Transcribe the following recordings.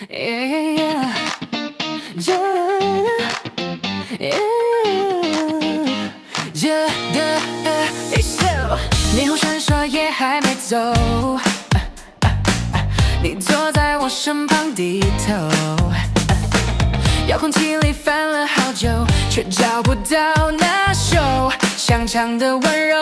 Yeah,霓虹闪烁也还没走，你坐在我身旁低头，遥控器里翻了好久，却找不到那首想唱的温柔。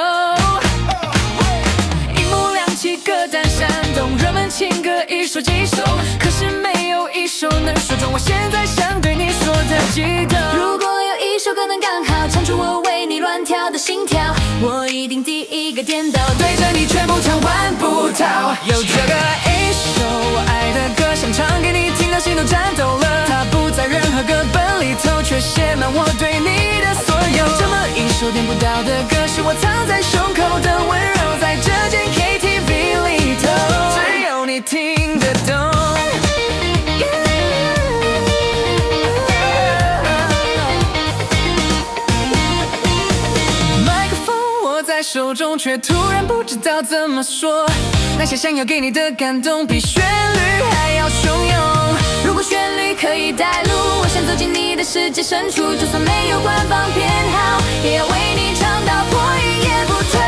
荧幕亮起，歌单闪动，热门情歌一首接一首，可是没有一首能说中我现在想对你说的激动。如果有一首歌能刚好唱出我为你乱跳的心跳，我一定第一个颠倒，对着你全部唱完不逃。有这个一首爱的歌，想唱给你听到心都颤抖了，它不在任何歌本里头，却写满我对你的所有。这么一首点不到的歌，是我藏在胸口的温柔，在这间 KTV 里头，只有你听得懂。麦克风握在手中，却突然不知道怎么说，那些想要给你的感动，比旋律还要汹涌。如果旋律可以带路，我想走进你的世界深处，就算没有官方编号，也要为你唱到破音也不退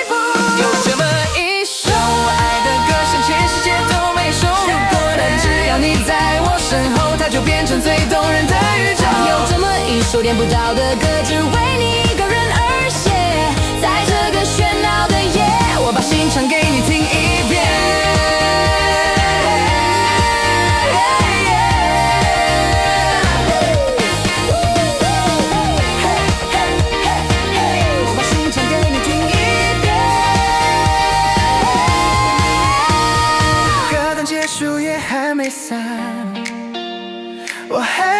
步。有这么一首爱的歌，像全世界都没收录过的，只要你在我身后，它就变成最动人的宇宙。有这么一首点不到的歌，只为你一个人而写，在这个喧闹的夜，我把心唱给你听一遍。歌单结束也还没散，我还